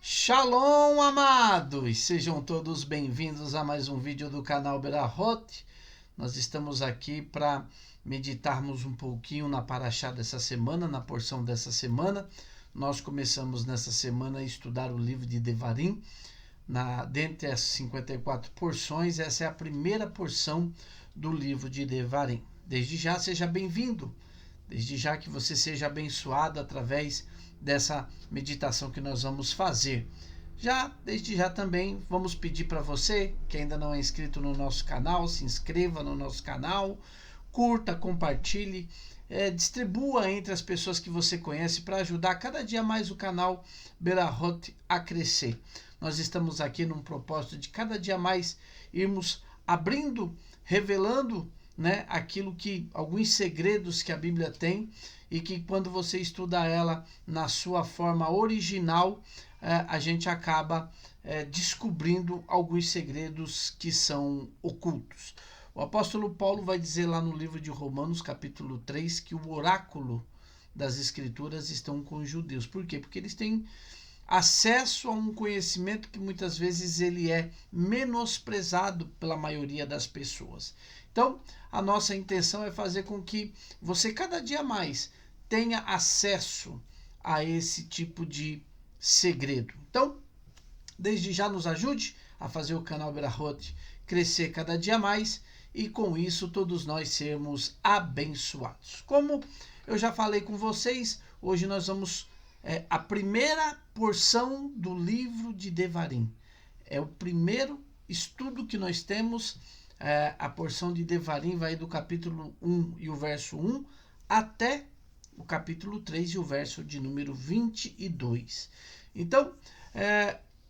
Shalom, amados! Sejam todos bem-vindos a mais um vídeo do canal Berahot. Nós estamos aqui para meditarmos um pouquinho na paraxá dessa semana, na porção dessa semana. Nós começamos nessa semana a estudar o livro de Devarim. Dentre as 54 porções, essa é a primeira porção do livro de Devarim. Desde já, seja bem-vindo. Desde já que você seja abençoado através dessa meditação que nós vamos fazer. Desde já também vamos pedir para você que ainda não é inscrito no nosso canal, se inscreva no nosso canal, curta, compartilhe, distribua entre as pessoas que você conhece para ajudar cada dia mais o canal Berahot a crescer. Nós estamos aqui num propósito de cada dia mais irmos abrindo, revelando aquilo que, alguns segredos que a Bíblia tem e que quando você estuda ela na sua forma original, a gente acaba descobrindo alguns segredos que são ocultos. O apóstolo Paulo vai dizer lá no livro de Romanos, capítulo 3, que o oráculo das Escrituras estão com os judeus. Por quê? Porque eles têm acesso a um conhecimento que muitas vezes ele é menosprezado pela maioria das pessoas. Então, a nossa intenção é fazer com que você cada dia mais tenha acesso a esse tipo de segredo. Então, desde já nos ajude a fazer o canal Berahot crescer cada dia mais e com isso todos nós sermos abençoados. Como eu já falei com vocês, hoje nós vamos a primeira porção do livro de Devarim. É o primeiro estudo que nós temos. A porção de Devarim vai do capítulo 1 e o verso 1 até o capítulo 3 e o verso de número 22. Então,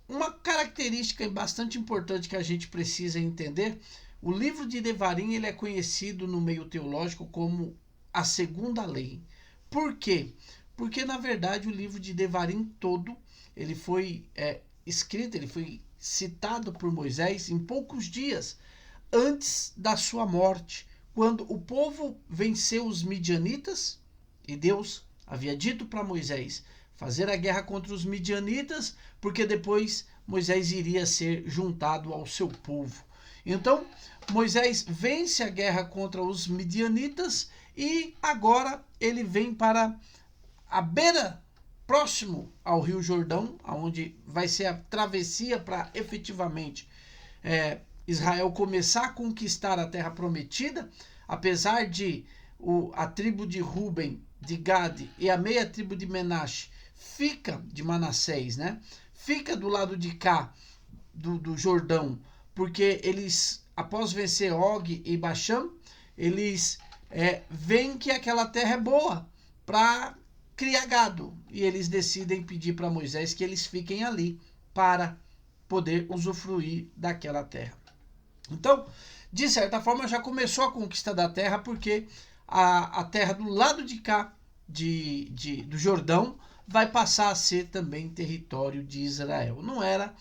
uma característica bastante importante que a gente precisa entender, o livro de Devarim ele é conhecido no meio teológico como a segunda lei. Por quê? Porque, na verdade, o livro de Devarim todo, ele foi escrito, ele foi citado por Moisés em poucos dias antes da sua morte, quando o povo venceu os midianitas, e Deus havia dito para Moisés fazer a guerra contra os midianitas, porque depois Moisés iria ser juntado ao seu povo. Então, Moisés vence a guerra contra os midianitas e agora ele vem para a beira, próximo ao Rio Jordão, onde vai ser a travessia para efetivamente Israel começar a conquistar a terra prometida, apesar de a tribo de Ruben, de Gade e a meia tribo de Menache de Manassés, fica do lado de cá do Jordão, porque eles, após vencer Og e Bashan, eles veem que aquela terra é boa para criar gado, e eles decidem pedir para Moisés que eles fiquem ali para poder usufruir daquela terra. Então, de certa forma, já começou a conquista da terra, porque a terra do lado de cá do Jordão vai passar a ser também território de Israel. Não era,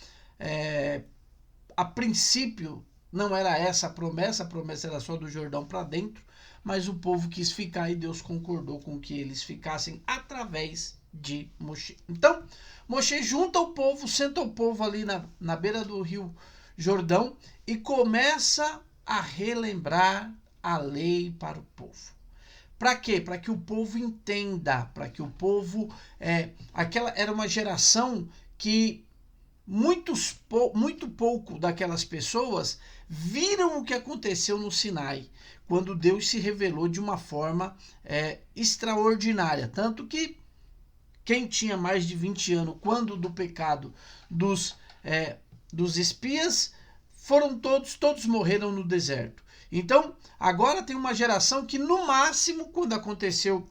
a princípio, não era essa a promessa era só do Jordão para dentro, mas o povo quis ficar e Deus concordou com que eles ficassem através de Moshe. Então, Moshe junta o povo, senta o povo ali na beira do rio Jordão e começa a relembrar a lei para o povo. Para quê? Para que o povo entenda, para que o povo... aquela era uma geração que muito pouco daquelas pessoas viram o que aconteceu no Sinai, quando Deus se revelou de uma forma extraordinária. Tanto que quem tinha mais de 20 anos, quando do pecado dos espias, todos morreram no deserto. Então, agora tem uma geração que, no máximo, quando aconteceu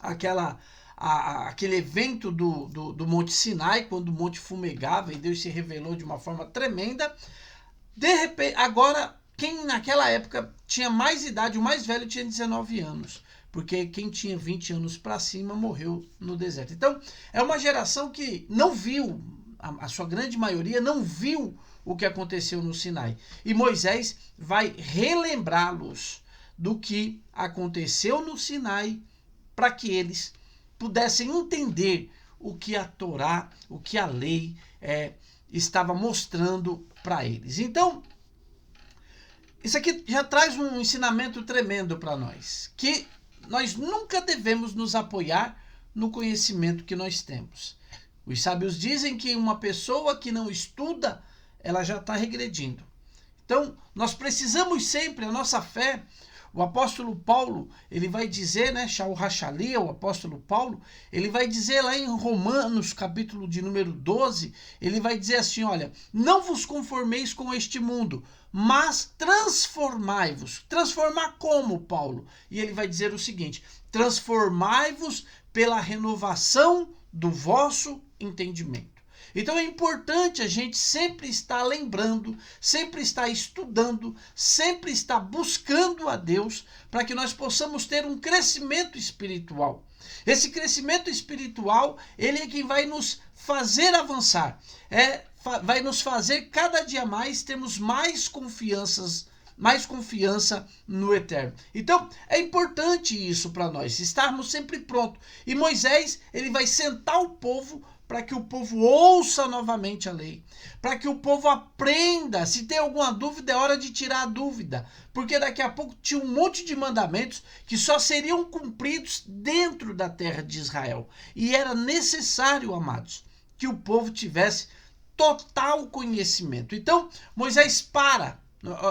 aquele evento do Monte Sinai, quando o monte fumegava e Deus se revelou de uma forma tremenda, de repente, agora, quem naquela época tinha mais idade, o mais velho tinha 19 anos, porque quem tinha 20 anos para cima morreu no deserto. Então, é uma geração que não viu, a sua grande maioria não viu o que aconteceu no Sinai. E Moisés vai relembrá-los do que aconteceu no Sinai para que eles pudessem entender o que a Torá, o que a lei estava mostrando para eles. Então, isso aqui já traz um ensinamento tremendo para nós, que nós nunca devemos nos apoiar no conhecimento que nós temos. Os sábios dizem que uma pessoa que não estuda, ela já está regredindo. Então, nós precisamos sempre, a nossa fé, o apóstolo Paulo, ele vai dizer, né, Shaul Hachalia, o apóstolo Paulo, ele vai dizer lá em Romanos, capítulo de número 12, ele vai dizer assim, olha, não vos conformeis com este mundo, mas transformai-vos. Transformar como, Paulo? E ele vai dizer o seguinte, transformai-vos pela renovação do vosso entendimento. Então é importante a gente sempre estar lembrando, sempre estar estudando, sempre estar buscando a Deus para que nós possamos ter um crescimento espiritual. Esse crescimento espiritual, ele é quem vai nos fazer avançar, vai nos fazer cada dia mais termos mais confiança no eterno. Então, é importante isso para nós, estarmos sempre prontos. E Moisés, ele vai sentar o povo para que o povo ouça novamente a lei, para que o povo aprenda. Se tem alguma dúvida, é hora de tirar a dúvida, porque daqui a pouco tinha um monte de mandamentos que só seriam cumpridos dentro da terra de Israel. E era necessário, amados, que o povo tivesse total conhecimento. Então, Moisés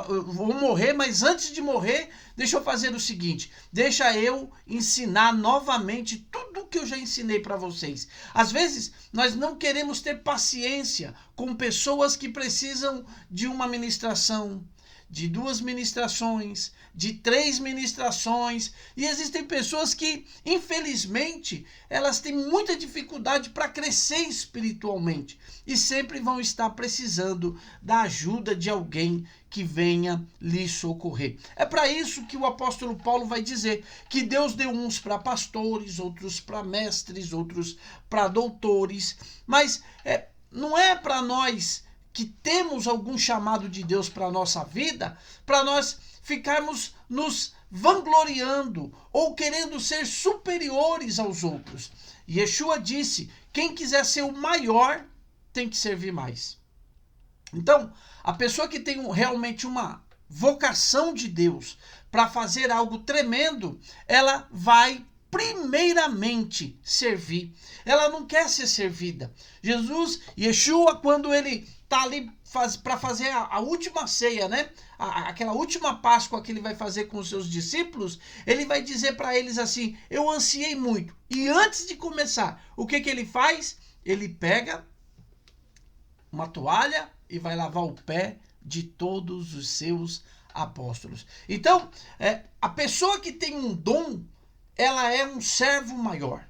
eu vou morrer, mas antes de morrer, deixa eu fazer o seguinte, deixa eu ensinar novamente tudo o que eu já ensinei para vocês. Às vezes, nós não queremos ter paciência com pessoas que precisam de uma ministração, de 2 ministrações, de 3 ministrações, e existem pessoas que, infelizmente, elas têm muita dificuldade para crescer espiritualmente e sempre vão estar precisando da ajuda de alguém que venha lhe socorrer. É para isso que o apóstolo Paulo vai dizer que Deus deu uns para pastores, outros para mestres, outros para doutores, mas não é para nós que temos algum chamado de Deus para a nossa vida, para nós ficarmos nos vangloriando ou querendo ser superiores aos outros. Yeshua disse, quem quiser ser o maior tem que servir mais. Então, a pessoa que tem realmente uma vocação de Deus para fazer algo tremendo, ela vai primeiramente servir. Ela não quer ser servida. Yeshua, quando ele está ali para fazer a última ceia, né? Aquela última Páscoa que ele vai fazer com os seus discípulos, ele vai dizer para eles assim, eu ansiei muito. E antes de começar, o que ele faz? Ele pega uma toalha e vai lavar o pé de todos os seus apóstolos. Então, a pessoa que tem um dom, ela é um servo maior.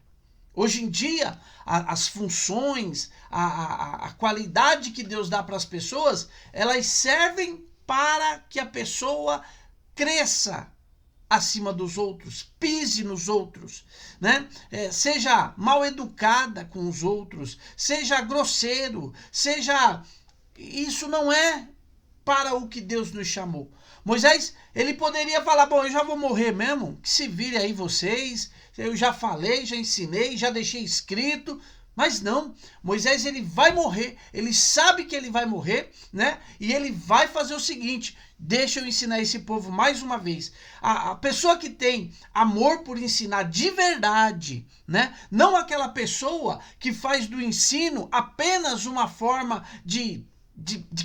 Hoje em dia, as funções, a qualidade que Deus dá para as pessoas, elas servem para que a pessoa cresça acima dos outros, pise nos outros, né? Seja mal educada com os outros, seja grosseiro, isso não é para o que Deus nos chamou. Moisés, ele poderia falar, bom, eu já vou morrer mesmo, que se vire aí vocês, eu já falei, já ensinei, já deixei escrito, mas não, Moisés, ele vai morrer, ele sabe que ele vai morrer, né? E ele vai fazer o seguinte, deixa eu ensinar esse povo mais uma vez. A pessoa que tem amor por ensinar de verdade, né? Não aquela pessoa que faz do ensino apenas uma forma de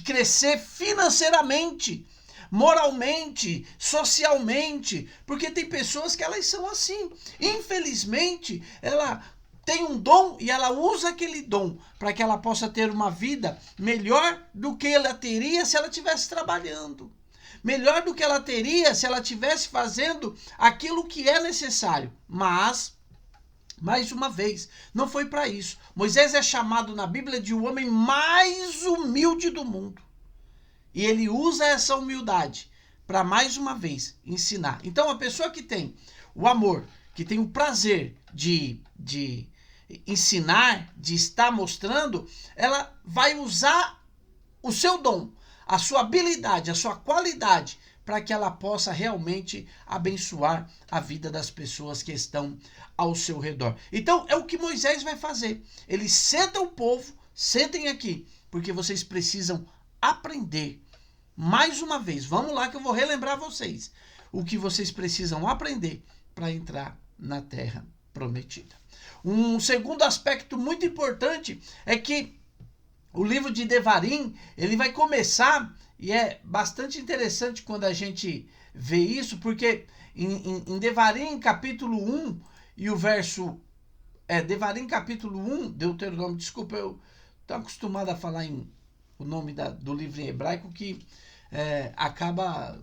crescer financeiramente, moralmente, socialmente, porque tem pessoas que elas são assim. Infelizmente, ela tem um dom e ela usa aquele dom para que ela possa ter uma vida melhor do que ela teria se ela estivesse trabalhando. Melhor do que ela teria se ela estivesse fazendo aquilo que é necessário. Mas, mais uma vez, não foi para isso. Moisés é chamado na Bíblia de o homem mais humilde do mundo. E ele usa essa humildade para, mais uma vez, ensinar. Então, a pessoa que tem o amor, que tem o prazer de ensinar, de estar mostrando, ela vai usar o seu dom, a sua habilidade, a sua qualidade para que ela possa realmente abençoar a vida das pessoas que estão ao seu redor. Então, é o que Moisés vai fazer. Ele senta o povo, sentem aqui, porque vocês precisam aprender. Mais uma vez, vamos lá que eu vou relembrar vocês o que vocês precisam aprender para entrar na terra prometida. Um segundo aspecto muito importante é que o livro de Devarim, ele vai começar, e é bastante interessante quando a gente vê isso, porque em Devarim capítulo 1 e o verso... Devarim capítulo 1, Deuteronômio, desculpa, eu estou acostumado a falar o nome do livro em hebraico que acaba...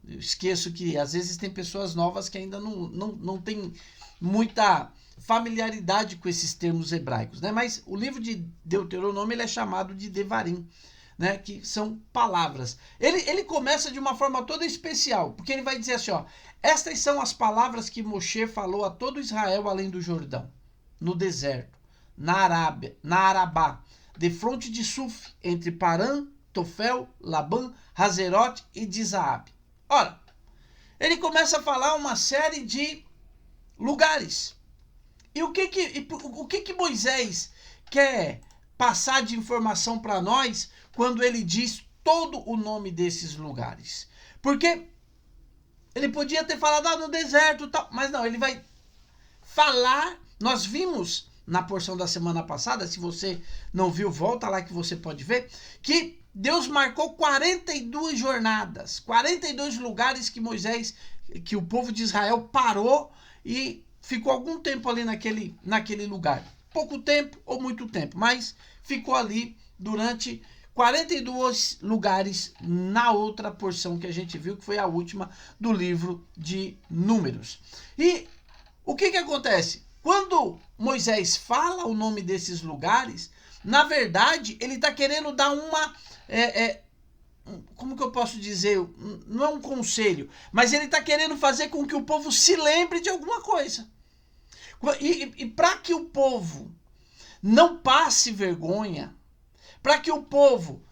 Eu esqueço que às vezes tem pessoas novas que ainda não tem muita familiaridade com esses termos hebraicos, né? Mas o livro de Deuteronômio ele é chamado de Devarim, né? Que são palavras. Ele começa de uma forma toda especial, porque ele vai dizer assim, ó, estas são as palavras que Moshe falou a todo Israel além do Jordão, no deserto, na Arábia, na Arabá, defronte de Suf, entre Parã, Tofel, Labã, Hazerote e Dizaabe. Ora, ele começa a falar uma série de lugares. E o que Moisés quer passar de informação para nós quando ele diz todo o nome desses lugares? Porque ele podia ter falado no deserto, tal, mas não, ele vai falar. Nós vimos na porção da semana passada, se você não viu, volta lá que você pode ver, que Deus marcou 42 jornadas, 42 lugares que o povo de Israel parou e ficou algum tempo ali naquele lugar. Pouco tempo ou muito tempo, mas ficou ali durante 42 lugares na outra porção que a gente viu, que foi a última do livro de Números. E o que acontece? Quando Moisés fala o nome desses lugares, na verdade, ele está querendo dar uma... como que eu posso dizer? Não é um conselho, mas ele está querendo fazer com que o povo se lembre de alguma coisa. E para que o povo não passe vergonha, para que o povo,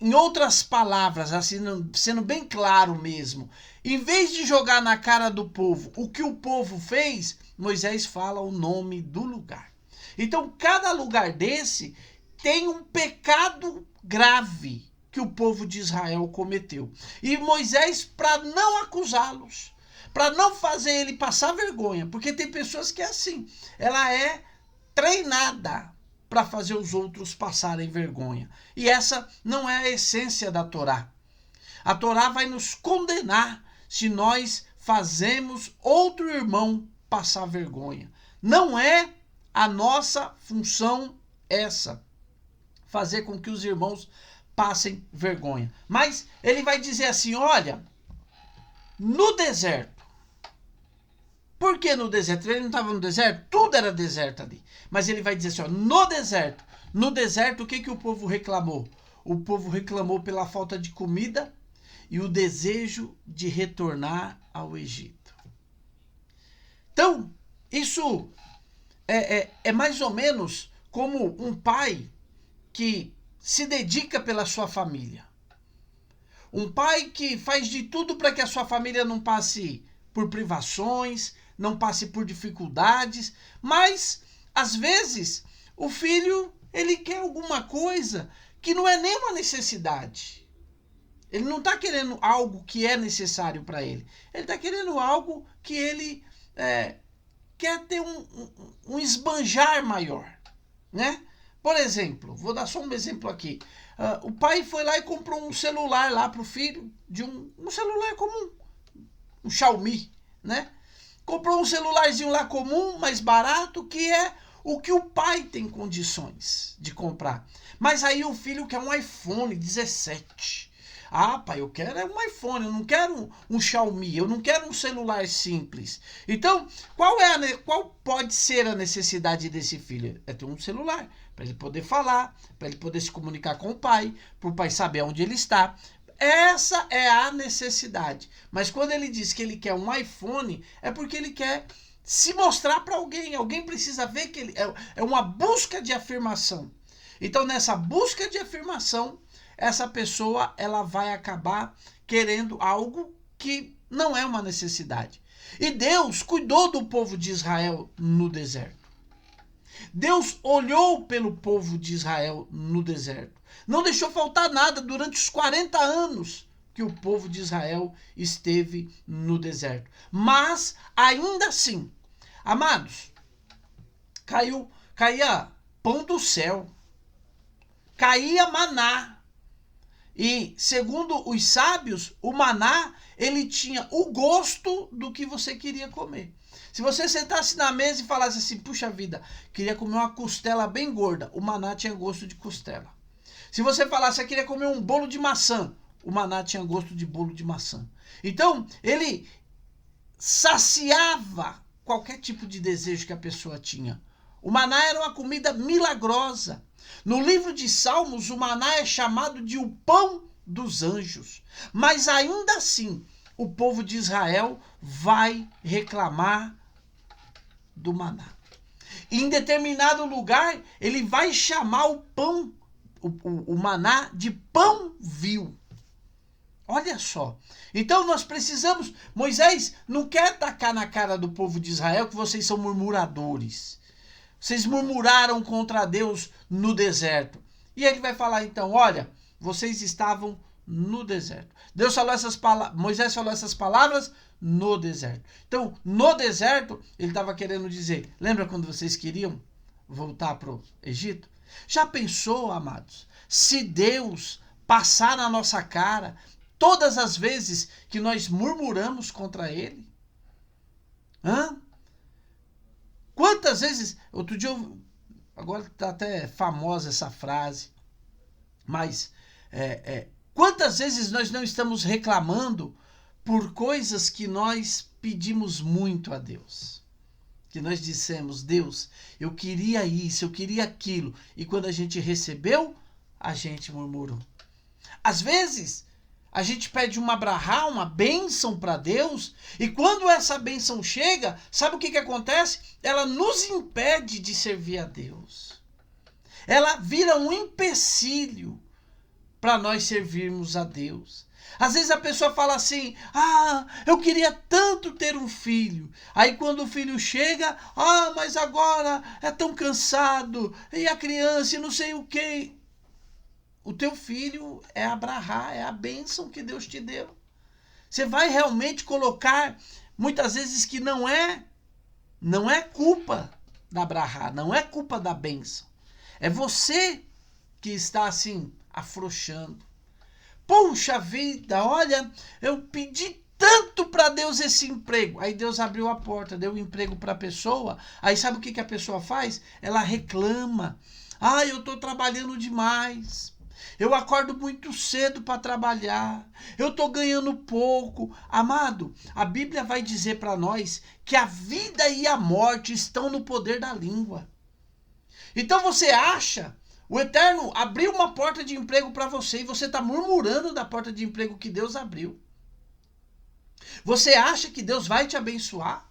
em outras palavras, assim, sendo bem claro mesmo, em vez de jogar na cara do povo o que o povo fez, Moisés fala o nome do lugar. Então, cada lugar desse tem um pecado grave que o povo de Israel cometeu. E Moisés, para não acusá-los, para não fazer ele passar vergonha, porque tem pessoas que é assim, ela é treinada para fazer os outros passarem vergonha. E essa não é a essência da Torá. A Torá vai nos condenar se nós fazemos outro irmão passar vergonha. Não é a nossa função essa, fazer com que os irmãos passem vergonha. Mas ele vai dizer assim, olha, no deserto. Por que no deserto? Ele não estava no deserto? Tudo era deserto ali. Mas ele vai dizer assim, ó, no deserto. No deserto, o que o povo reclamou? O povo reclamou pela falta de comida e o desejo de retornar ao Egito. Então, isso é mais ou menos como um pai que se dedica pela sua família. Um pai que faz de tudo para que a sua família não passe por privações, não passe por dificuldades, mas às vezes o filho ele quer alguma coisa que não é nem uma necessidade. Ele não está querendo algo que é necessário para ele. Ele está querendo algo que ele quer ter um esbanjar maior, né? Por exemplo, vou dar só um exemplo aqui. O pai foi lá e comprou um celular lá para o filho, de um celular comum, um Xiaomi, né? Comprou um celularzinho lá comum, mais barato, que é o que o pai tem condições de comprar. Mas aí o filho quer um iPhone 17. Ah, pai, eu quero um iPhone, eu não quero um Xiaomi, eu não quero um celular simples. Então, qual pode ser a necessidade desse filho? É ter um celular, para ele poder falar, para ele poder se comunicar com o pai, para o pai saber onde ele está. Essa é a necessidade. Mas quando ele diz que ele quer um iPhone, é porque ele quer se mostrar para alguém. Alguém precisa ver que ele é uma busca de afirmação. Então, nessa busca de afirmação, essa pessoa ela vai acabar querendo algo que não é uma necessidade. E Deus cuidou do povo de Israel no deserto. Deus olhou pelo povo de Israel no deserto. Não deixou faltar nada durante os 40 anos que o povo de Israel esteve no deserto. Mas, ainda assim, amados, caía pão do céu, caía maná. E, segundo os sábios, o maná, ele tinha o gosto do que você queria comer. Se você sentasse na mesa e falasse assim, puxa vida, queria comer uma costela bem gorda, o maná tinha gosto de costela. Se você falasse, eu queria comer um bolo de maçã, o maná tinha gosto de bolo de maçã. Então, ele saciava qualquer tipo de desejo que a pessoa tinha. O maná era uma comida milagrosa. No livro de Salmos, o maná é chamado de o pão dos anjos. Mas ainda assim, o povo de Israel vai reclamar do maná. E em determinado lugar, ele vai chamar o pão, o maná, de pão vil. Olha só. Então nós precisamos... Moisés não quer tacar na cara do povo de Israel que vocês são murmuradores. Vocês murmuraram contra Deus no deserto. E ele vai falar então, olha, vocês estavam no deserto. Moisés falou essas palavras no deserto. Então, no deserto, ele estava querendo dizer, lembra quando vocês queriam voltar para o Egito? Já pensou, amados, se Deus passar na nossa cara todas as vezes que nós murmuramos contra ele? Quantas vezes, outro dia, agora está até famosa essa frase, mas quantas vezes nós não estamos reclamando por coisas que nós pedimos muito a Deus? Que nós dissemos, Deus, eu queria isso, eu queria aquilo, e quando a gente recebeu, a gente murmurou. Às vezes, a gente pede uma brahá, uma bênção para Deus, e quando essa bênção chega, sabe o que acontece? Ela nos impede de servir a Deus. Ela vira um empecilho para nós servirmos a Deus. Às vezes a pessoa fala assim, eu queria tanto ter um filho. Aí quando o filho chega, mas agora é tão cansado, e a criança e não sei o quê. O teu filho é a brahá, é a bênção que Deus te deu. Você vai realmente colocar, muitas vezes, que não é culpa da brahá, não é culpa da bênção. É você que está assim, afrouxando. Puxa vida, olha, eu pedi tanto para Deus esse emprego. Aí Deus abriu a porta, deu um emprego para a pessoa. Aí sabe o que a pessoa faz? Ela reclama. Eu estou trabalhando demais. Eu acordo muito cedo para trabalhar. Eu estou ganhando pouco. Amado, a Bíblia vai dizer para nós que a vida e a morte estão no poder da língua. Então você acha... O Eterno abriu uma porta de emprego para você e você está murmurando da porta de emprego que Deus abriu. Você acha que Deus vai te abençoar?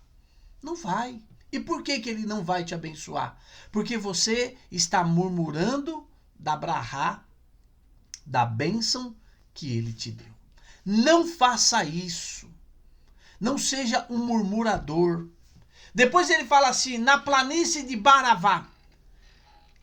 Não vai. E por que Ele não vai te abençoar? Porque você está murmurando da brahá, da bênção que Ele te deu. Não faça isso. Não seja um murmurador. Depois ele fala assim, na planície de Baravá.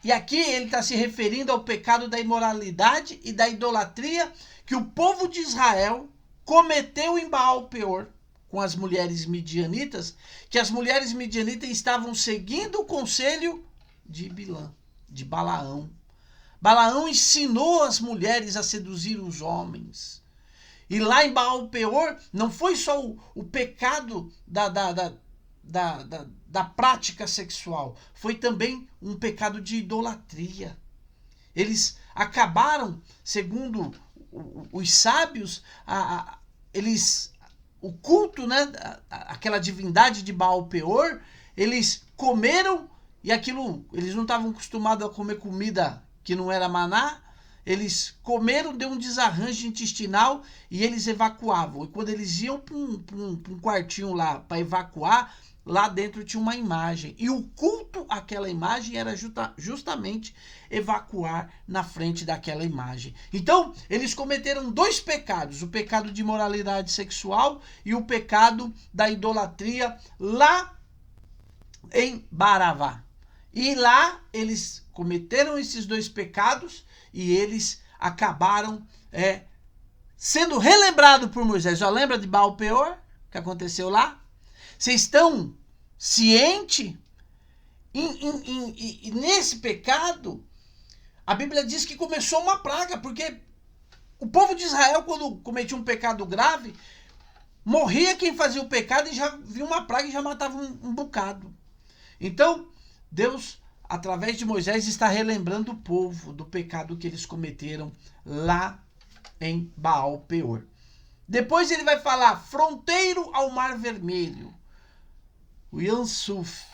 E aqui ele está se referindo ao pecado da imoralidade e da idolatria que o povo de Israel cometeu em Baal-Peor com as mulheres midianitas, que as mulheres midianitas estavam seguindo o conselho de Bilã, de Balaão. Balaão ensinou as mulheres a seduzir os homens. E lá em Baal-Peor não foi só o pecado da prática sexual, foi também um pecado de idolatria. Eles acabaram, segundo os sábios, o culto, né, aquela divindade de Baal-Peor, eles comeram e aquilo, eles não estavam acostumados a comer comida que não era maná. Eles comeram, deu um desarranjo intestinal e eles evacuavam. E quando eles iam para um quartinho lá para evacuar, lá dentro tinha uma imagem. E o culto àquela imagem era justamente evacuar na frente daquela imagem. Então, eles cometeram dois pecados: o pecado de imoralidade sexual e o pecado da idolatria lá em Baravá. E lá eles cometeram esses dois pecados e eles acabaram sendo relembrados por Moisés. Já lembra de Baal Peor, que aconteceu lá? Vocês estão cientes? E nesse pecado, a Bíblia diz que começou uma praga, porque o povo de Israel, quando cometia um pecado grave, morria quem fazia o pecado e já vinha uma praga e já matava um bocado. Então, Deus, através de Moisés, está relembrando o povo do pecado que eles cometeram lá em Baal Peor. Depois ele vai falar fronteiro ao Mar Vermelho. O Yansuf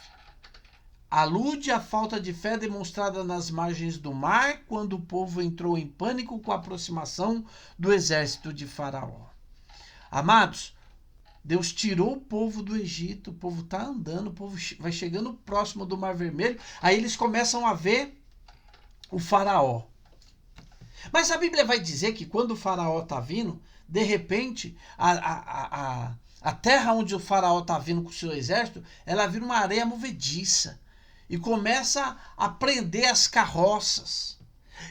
alude à falta de fé demonstrada nas margens do mar quando o povo entrou em pânico com a aproximação do exército de Faraó. Amados, Deus tirou o povo do Egito, o povo está andando, o povo vai chegando próximo do Mar Vermelho, aí eles começam a ver o Faraó. Mas a Bíblia vai dizer que quando o Faraó está vindo, de repente, a terra onde o Faraó está vindo com o seu exército, ela vira uma areia movediça e começa a prender as carroças.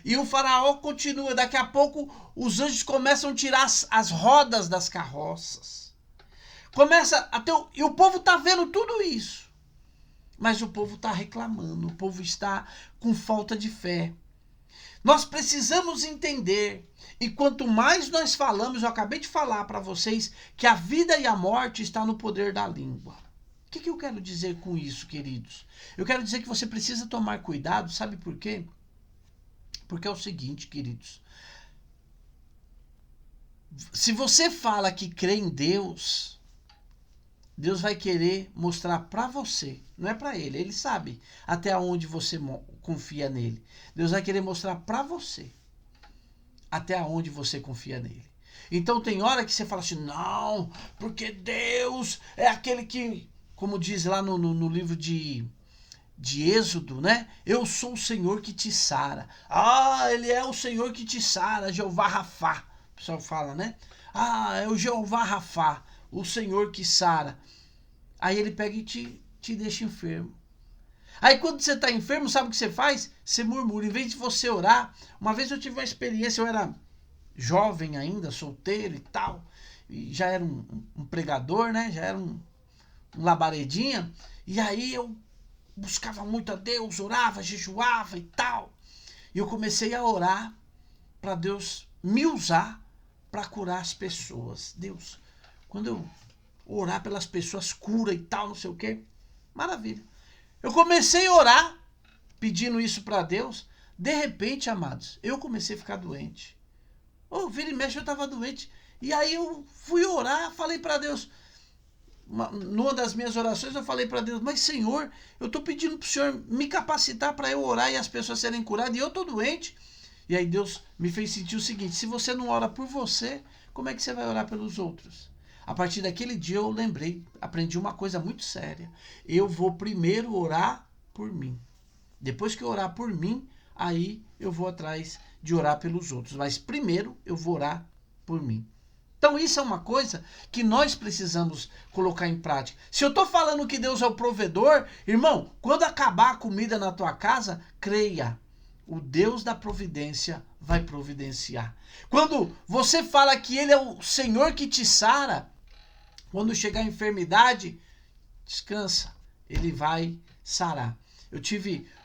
E o Faraó continua, daqui a pouco os anjos começam a tirar as rodas das carroças. E o povo está vendo tudo isso. Mas o povo está reclamando, o povo está com falta de fé. Nós precisamos entender, e quanto mais nós falamos, eu acabei de falar para vocês, que a vida e a morte está no poder da língua. O que eu quero dizer com isso, queridos? Eu quero dizer que você precisa tomar cuidado, sabe por quê? Porque é o seguinte, queridos. Se você fala que crê em Deus, Deus vai querer mostrar para você, não é para ele, ele sabe até onde você confia nele. Deus vai querer mostrar para você até onde você confia nele. Então tem hora que você fala assim, não, porque Deus é aquele que, como diz lá no livro de Êxodo, né? Eu sou o Senhor que te sara. Ah, ele é o Senhor que te sara, Jeová Rafá. O pessoal fala, né? Ah, é o Jeová Rafá, o Senhor que sara. Aí ele pega e te deixa enfermo. Aí quando você está enfermo, sabe o que você faz? Você murmura. Em vez de você orar, uma vez eu tive uma experiência, eu era jovem ainda, solteiro e tal, e já era um pregador, né? Já era um labaredinha. E aí eu buscava muito a Deus, orava, jejuava e tal. E eu comecei a orar para Deus me usar para curar as pessoas. Deus, quando eu orar pelas pessoas, cura e tal, não sei o quê. Maravilha. Eu comecei a orar, pedindo isso para Deus. De repente, amados, eu comecei a ficar doente. Vira e mexe, eu estava doente. E aí eu fui orar, falei para Deus. Numa das minhas orações eu falei para Deus, mas Senhor, eu estou pedindo para o Senhor me capacitar para eu orar e as pessoas serem curadas e eu estou doente. E aí Deus me fez sentir o seguinte, se você não ora por você, como é que você vai orar pelos outros? A partir daquele dia eu lembrei, aprendi uma coisa muito séria. Eu vou primeiro orar por mim. Depois que eu orar por mim, aí eu vou atrás de orar pelos outros. Mas primeiro eu vou orar por mim. Então isso é uma coisa que nós precisamos colocar em prática. Se eu estou falando que Deus é o provedor, irmão, quando acabar a comida na tua casa, creia, o Deus da providência vai providenciar. Quando você fala que Ele é o Senhor que te sara, quando chegar a enfermidade, descansa, Ele vai sarar.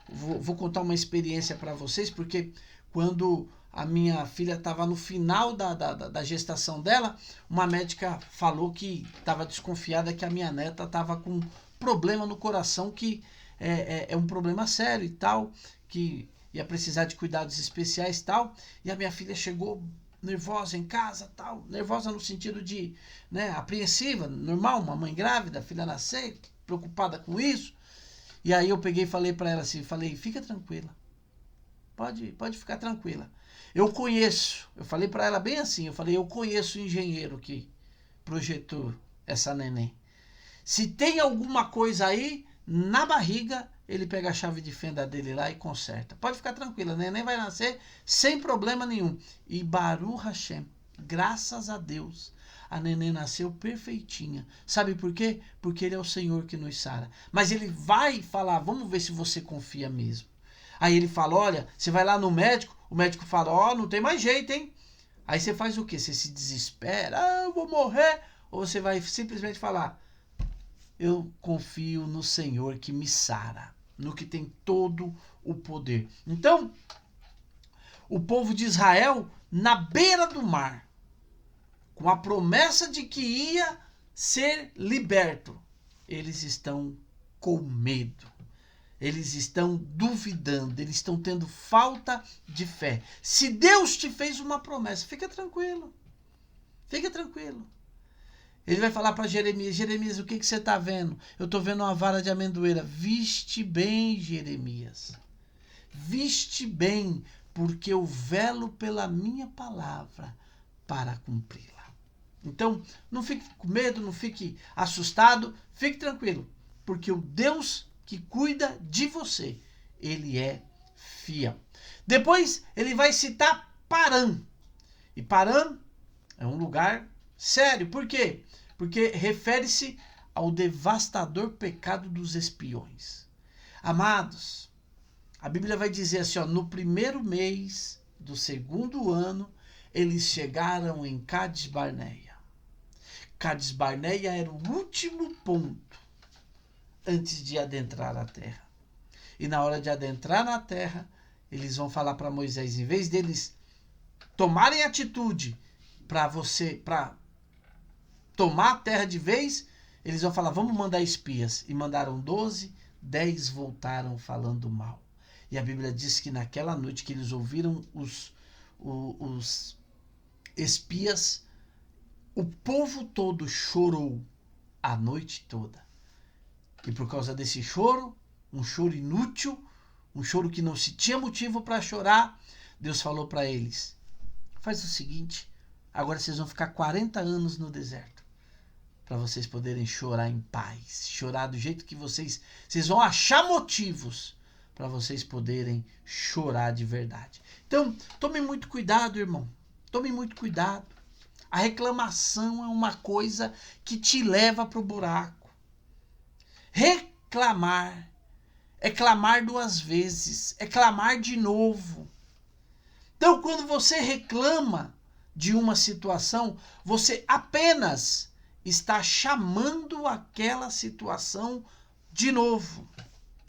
Vou contar uma experiência para vocês, porque quando a minha filha estava no final da gestação dela, uma médica falou que estava desconfiada que a minha neta estava com problema no coração, que é um problema sério e tal, que ia precisar de cuidados especiais e tal. E a minha filha chegou nervosa em casa, tal, nervosa no sentido de, né, apreensiva, normal, uma mãe grávida, a filha nascer, preocupada com isso. E aí eu peguei e falei para ela assim, fica tranquila, pode ficar tranquila. Eu falei para ela bem assim, eu conheço o engenheiro que projetou essa neném. Se tem alguma coisa aí na barriga, ele pega a chave de fenda dele lá e conserta. Pode ficar tranquila, neném vai nascer sem problema nenhum. E Baruch Hashem, graças a Deus, a neném nasceu perfeitinha. Sabe por quê? Porque ele é o Senhor que nos sara. Mas ele vai falar, vamos ver se você confia mesmo. Aí ele fala, olha, você vai lá no médico, o médico fala, ó, não tem mais jeito, hein? Aí você faz o quê? Você se desespera, eu vou morrer. Ou você vai simplesmente falar, eu confio no Senhor que me sara, no que tem todo o poder. Então, o povo de Israel, na beira do mar, com a promessa de que ia ser liberto, eles estão com medo. Eles estão duvidando, eles estão tendo falta de fé. Se Deus te fez uma promessa, fica tranquilo. Fica tranquilo. Ele vai falar para Jeremias, Jeremias, o que você está vendo? Eu estou vendo uma vara de amendoeira. Viste bem, Jeremias. Viste bem, porque eu velo pela minha palavra para cumpri-la. Então, não fique com medo, não fique assustado, fique tranquilo, porque o Deus que cuida de você, ele é fiel. Depois, ele vai citar Parã. E Parã é um lugar sério. Por quê? Porque refere-se ao devastador pecado dos espiões. Amados, a Bíblia vai dizer assim, ó, no primeiro mês do segundo ano, eles chegaram em Cades Barneia. Cades Barneia era o último ponto antes de adentrar a terra. E na hora de adentrar na terra, eles vão falar para Moisés, em vez deles tomarem atitude para tomar a terra de vez, eles vão falar, vamos mandar espias. E mandaram 12, 10 voltaram falando mal. E a Bíblia diz que naquela noite que eles ouviram os espias, o povo todo chorou a noite toda. E por causa desse choro, um choro inútil, um choro que não se tinha motivo para chorar, Deus falou para eles, faz o seguinte, agora vocês vão ficar 40 anos no deserto, para vocês poderem chorar em paz, chorar do jeito que vocês vão achar motivos para vocês poderem chorar de verdade. Então, tome muito cuidado, irmão, tome muito cuidado. A reclamação é uma coisa que te leva para o buraco. Reclamar é clamar 2 vezes, é clamar de novo. Então, quando você reclama de uma situação, você apenas está chamando aquela situação de novo.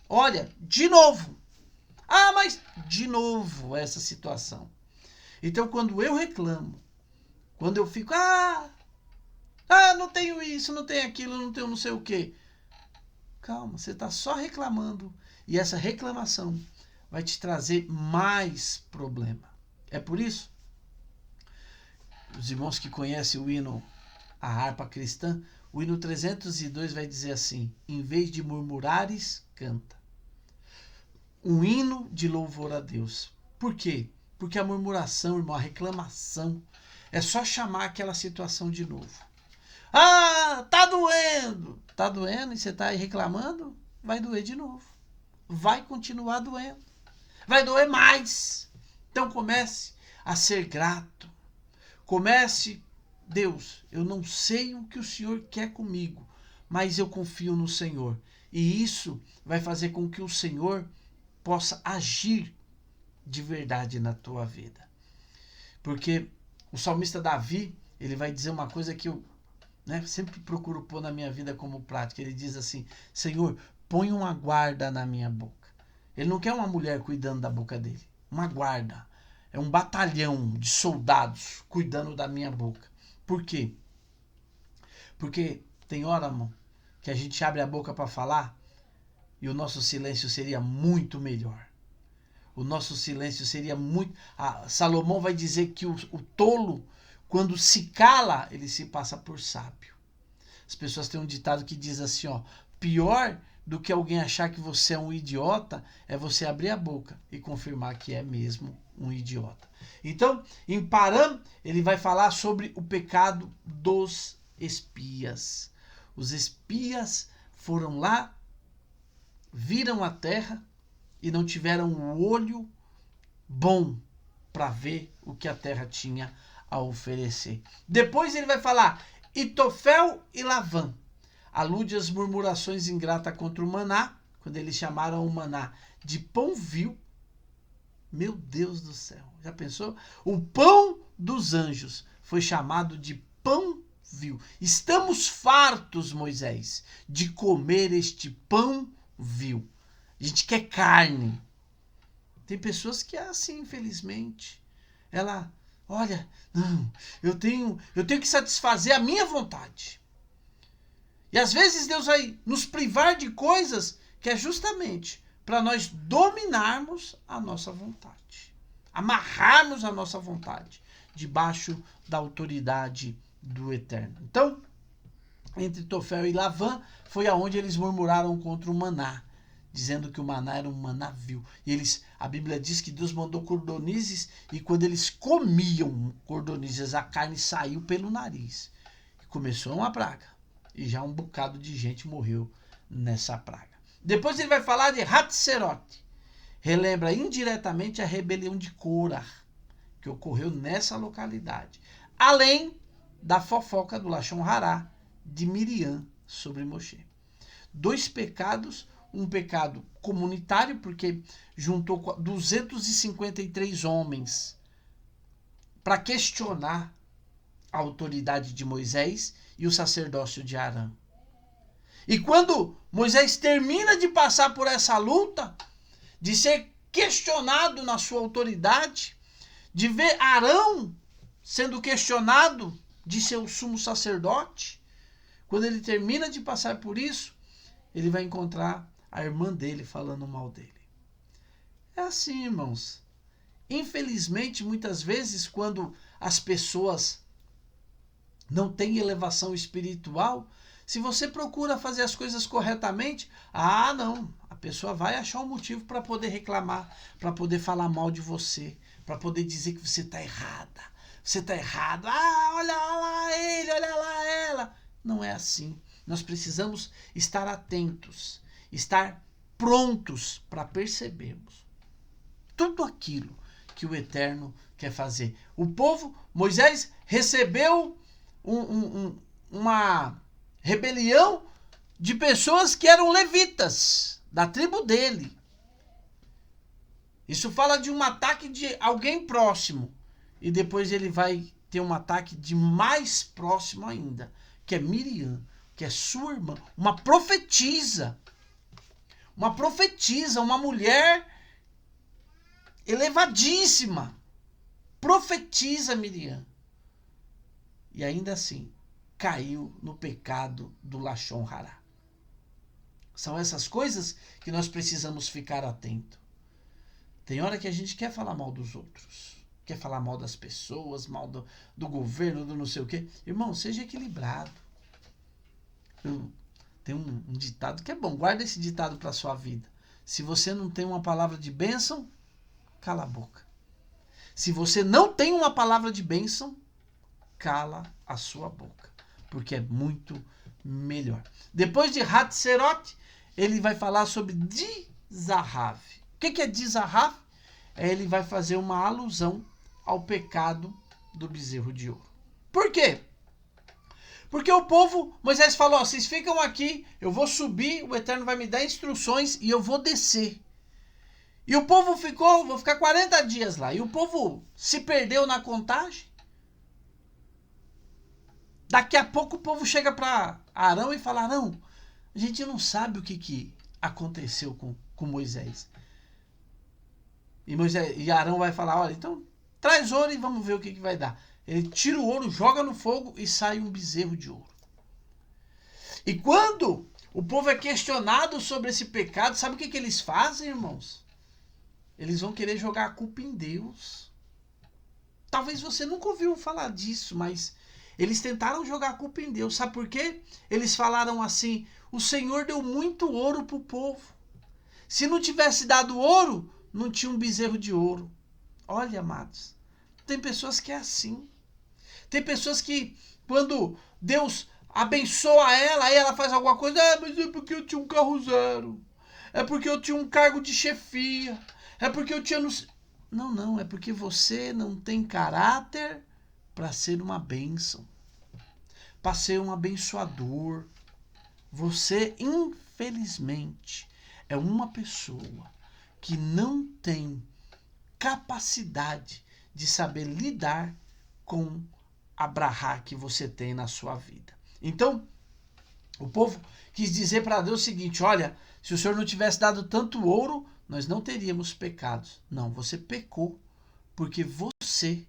Olha, de novo. Ah, mas de novo essa situação. Então, quando eu reclamo, quando eu fico, não tenho isso, não tenho aquilo, não tenho não sei o quê. Calma, você está só reclamando. E essa reclamação vai te trazer mais problema. É por isso, os irmãos que conhecem o hino, a harpa cristã, o hino 302 vai dizer assim, em vez de murmurares, canta. Um hino de louvor a Deus. Por quê? Porque a murmuração, irmão, a reclamação, é só chamar aquela situação de novo. Tá doendo. Tá doendo e você tá aí reclamando? Vai doer de novo. Vai continuar doendo. Vai doer mais. Então comece a ser grato. Comece, Deus, eu não sei o que o Senhor quer comigo, mas eu confio no Senhor. E isso vai fazer com que o Senhor possa agir de verdade na tua vida. Porque o salmista Davi, ele vai dizer uma coisa que eu sempre procuro pôr na minha vida como prática. Ele diz assim, Senhor, põe uma guarda na minha boca. Ele não quer uma mulher cuidando da boca dele. Uma guarda. É um batalhão de soldados cuidando da minha boca. Por quê? Porque tem hora, irmão, que a gente abre a boca para falar e o nosso silêncio seria muito melhor. O nosso silêncio seria muito... Salomão vai dizer que o tolo, quando se cala, ele se passa por sábio. As pessoas têm um ditado que diz assim, pior do que alguém achar que você é um idiota é você abrir a boca e confirmar que é mesmo um idiota. Então, em Parã, ele vai falar sobre o pecado dos espias. Os espias foram lá, viram a terra e não tiveram o olho bom para ver o que a terra tinha a oferecer. Depois ele vai falar Itofel e Lavã. Alude às murmurações ingratas contra o maná, quando eles chamaram o maná de pão vil. Meu Deus do céu, já pensou? O pão dos anjos foi chamado de pão vil. Estamos fartos, Moisés, de comer este pão vil. A gente quer carne. Tem pessoas que é assim, infelizmente. Ela, olha, não, eu tenho que satisfazer a minha vontade. E às vezes Deus vai nos privar de coisas que é justamente para nós dominarmos a nossa vontade. Amarrarmos a nossa vontade debaixo da autoridade do Eterno. Então, entre Tofel e Lavã foi aonde eles murmuraram contra o maná, dizendo que o maná era um maná vil. E a Bíblia diz que Deus mandou cordonizes e quando eles comiam cordonizes, a carne saiu pelo nariz. E começou uma praga. E já um bocado de gente morreu nessa praga. Depois ele vai falar de Hatzerote. Relembra indiretamente a rebelião de Corá, que ocorreu nessa localidade. Além da fofoca do Lashon Hará de Miriam sobre Moshe. 2 pecados, um pecado comunitário, porque juntou 253 homens para questionar a autoridade de Moisés e o sacerdócio de Arão. E quando Moisés termina de passar por essa luta, de ser questionado na sua autoridade, de ver Arão sendo questionado de ser o sumo sacerdote, quando ele termina de passar por isso, ele vai encontrar a irmã dele falando mal dele. É assim, irmãos. Infelizmente, muitas vezes, quando as pessoas não têm elevação espiritual, se você procura fazer as coisas corretamente, não, a pessoa vai achar um motivo para poder reclamar, para poder falar mal de você, para poder dizer que você está errada. Você está errado. Olha lá ele, olha lá ela. Não é assim. Nós precisamos estar atentos, estar prontos para percebermos tudo aquilo que o Eterno quer fazer. O povo, Moisés recebeu uma rebelião de pessoas que eram levitas, da tribo dele. Isso fala de um ataque de alguém próximo. E depois ele vai ter um ataque de mais próximo ainda, que é Miriam, que é sua irmã, uma profetisa. Uma profetisa, uma mulher elevadíssima. Profetiza Miriam. E ainda assim, caiu no pecado do Lashon Hará. São essas coisas que nós precisamos ficar atento. Tem hora que a gente quer falar mal dos outros, quer falar mal das pessoas, mal do governo, do não sei o quê. Irmão, seja equilibrado. Tem um ditado que é bom, guarda esse ditado para a sua vida. Se você não tem uma palavra de bênção, cala a boca. Se você não tem uma palavra de bênção, cala a sua boca, porque é muito melhor. Depois de Hatzerote, ele vai falar sobre Dizahav. O que é Dizahav? Ele vai fazer uma alusão ao pecado do bezerro de ouro. Por quê? Porque o povo, Moisés falou, vocês ficam aqui, eu vou subir, o Eterno vai me dar instruções e eu vou descer. E o povo vou ficar 40 dias lá. E o povo se perdeu na contagem. Daqui a pouco o povo chega para Arão e fala, Arão, a gente não sabe o que aconteceu com Moisés. E Arão vai falar, olha, então traz ouro e vamos ver o que vai dar. Ele tira o ouro, joga no fogo e sai um bezerro de ouro. E quando o povo é questionado sobre esse pecado, sabe o que eles fazem, irmãos? Eles vão querer jogar a culpa em Deus. Talvez você nunca ouviu falar disso, mas eles tentaram jogar a culpa em Deus. Sabe por quê? Eles falaram assim, o Senhor deu muito ouro para o povo. Se não tivesse dado ouro, não tinha um bezerro de ouro. Olha, amados, tem pessoas que é assim. Tem pessoas que, quando Deus abençoa ela, aí ela faz alguma coisa, mas é porque eu tinha um carro zero, é porque eu tinha um cargo de chefia, é porque eu tinha... Não, é porque você não tem caráter para ser uma bênção, para ser um abençoador. Você, infelizmente, é uma pessoa que não tem capacidade de saber lidar com a brahá que você tem na sua vida. Então, o povo quis dizer para Deus o seguinte: olha, se o Senhor não tivesse dado tanto ouro, nós não teríamos pecados. Não, você pecou porque você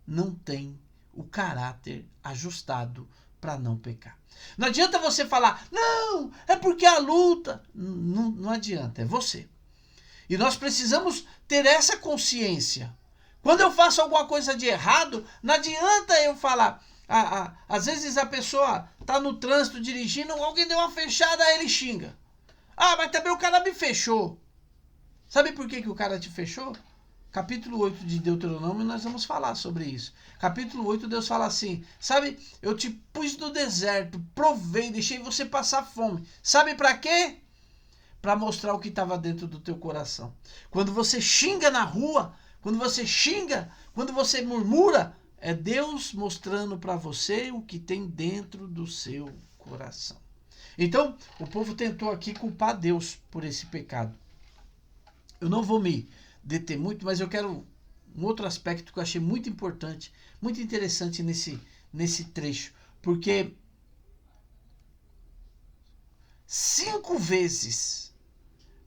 não tem o caráter ajustado para não pecar. Não adianta você falar, não, é porque a luta. Não adianta, é você. E nós precisamos ter essa consciência. Quando eu faço alguma coisa de errado, não adianta eu falar. Às vezes a pessoa está no trânsito dirigindo, alguém deu uma fechada, aí ele xinga. Ah, mas também o cara me fechou. Sabe por que o cara te fechou? Capítulo 8 de Deuteronômio, nós vamos falar sobre isso. Capítulo 8, Deus fala assim, sabe, eu te pus no deserto, provei, deixei você passar fome. Sabe para quê? Para mostrar o que estava dentro do teu coração. Quando você xinga na rua, quando você xinga, quando você murmura, é Deus mostrando para você o que tem dentro do seu coração. Então, o povo tentou aqui culpar Deus por esse pecado. Eu não vou me deter muito, mas eu quero um outro aspecto que eu achei muito importante, muito interessante nesse trecho, porque 5 vezes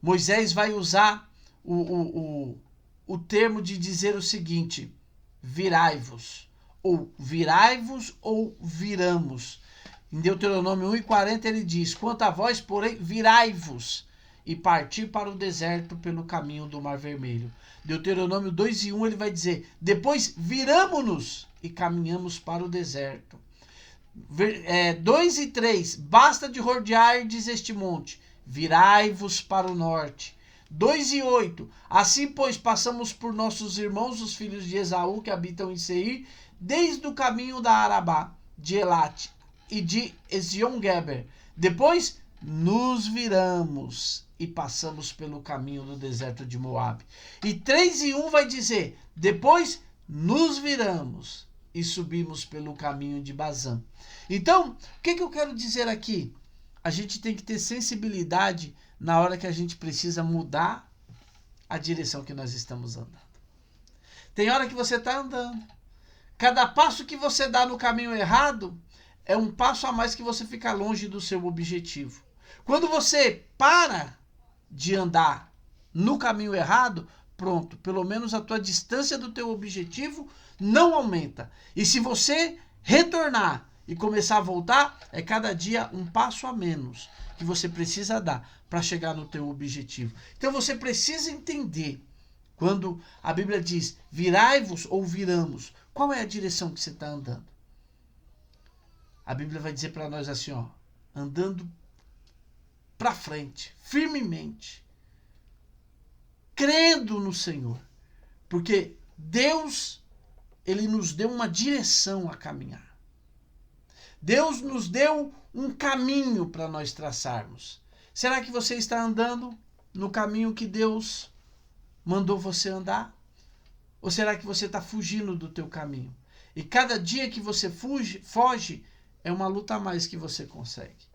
Moisés vai usar o termo de dizer o seguinte: virai-vos, ou viramos. Em Deuteronômio 1:40 ele diz: quanto a vós, porém, virai-vos e partir para o deserto pelo caminho do Mar Vermelho. Deuteronômio 2:1 ele vai dizer: depois viramo-nos e caminhamos para o deserto. 2:3 basta de rodeardes este monte, virai-vos para o norte. 2:8 assim pois passamos por nossos irmãos os filhos de Esaú que habitam em Seir, desde o caminho da Arabá, de Elate e de Ezion-Geber. Depois nos viramos e passamos pelo caminho do deserto de Moabe. E 3:1 vai dizer: depois nos viramos e subimos pelo caminho de Bazã. Então, o que eu quero dizer aqui? A gente tem que ter sensibilidade na hora que a gente precisa mudar a direção que nós estamos andando. Tem hora que você está andando. Cada passo que você dá no caminho errado é um passo a mais que você fica longe do seu objetivo. Quando você para de andar no caminho errado, pronto, pelo menos a tua distância do teu objetivo não aumenta. E se você retornar e começar a voltar, é cada dia um passo a menos que você precisa dar para chegar no teu objetivo. Então você precisa entender, quando a Bíblia diz virai-vos ou viramos, qual é a direção que você está andando? A Bíblia vai dizer para nós assim, ó, andando para frente, firmemente, crendo no Senhor, porque Deus, ele nos deu uma direção a caminhar. Deus nos deu um caminho para nós traçarmos. Será que você está andando no caminho que Deus mandou você andar? Ou será que você está fugindo do teu caminho? E cada dia que você foge, é uma luta a mais que você consegue.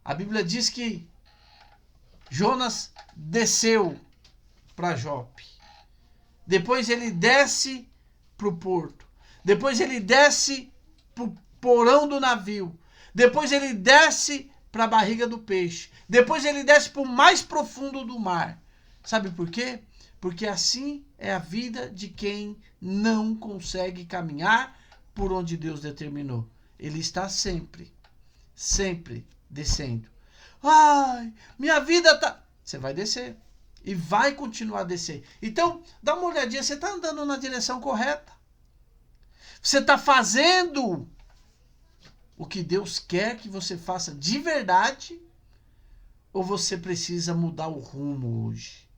A Bíblia diz que Jonas desceu para Jope. Depois ele desce para o porto. Depois ele desce para o porão do navio. Depois ele desce para a barriga do peixe. Depois ele desce para o mais profundo do mar. Sabe por quê? Porque assim é a vida de quem não consegue caminhar por onde Deus determinou. Ele está sempre descendo. Ai, minha vida tá... Você vai descer. E vai continuar a descer. Então, dá uma olhadinha. Você está andando na direção correta? Você está fazendo o que Deus quer que você faça de verdade? Ou você precisa mudar o rumo hoje?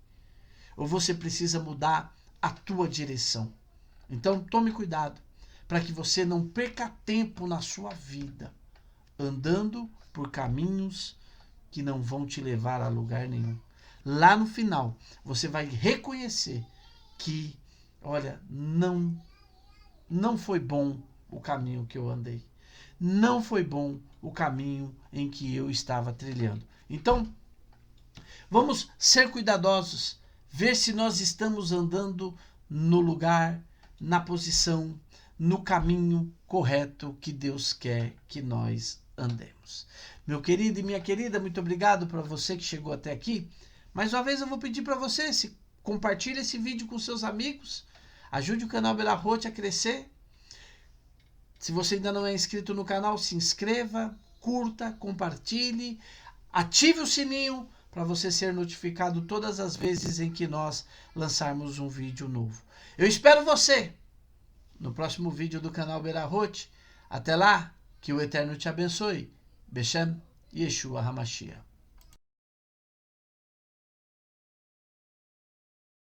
Ou você precisa mudar a tua direção? Então, tome cuidado para que você não perca tempo na sua vida andando por caminhos que não vão te levar a lugar nenhum. Lá no final, você vai reconhecer que, olha, não foi bom o caminho que eu andei. Não foi bom o caminho em que eu estava trilhando. Então, vamos ser cuidadosos, ver se nós estamos andando no lugar, na posição, no caminho correto que Deus quer que nós andemos. Meu querido e minha querida, muito obrigado para você que chegou até aqui. Mais uma vez eu vou pedir para você, compartilhe esse vídeo com seus amigos, ajude o canal Berahote a crescer. Se você ainda não é inscrito no canal, se inscreva, curta, compartilhe, ative o sininho para você ser notificado todas as vezes em que nós lançarmos um vídeo novo. Eu espero você no próximo vídeo do canal Berahote. Até lá, que o Eterno te abençoe. Beshem Yeshua HaMashiach.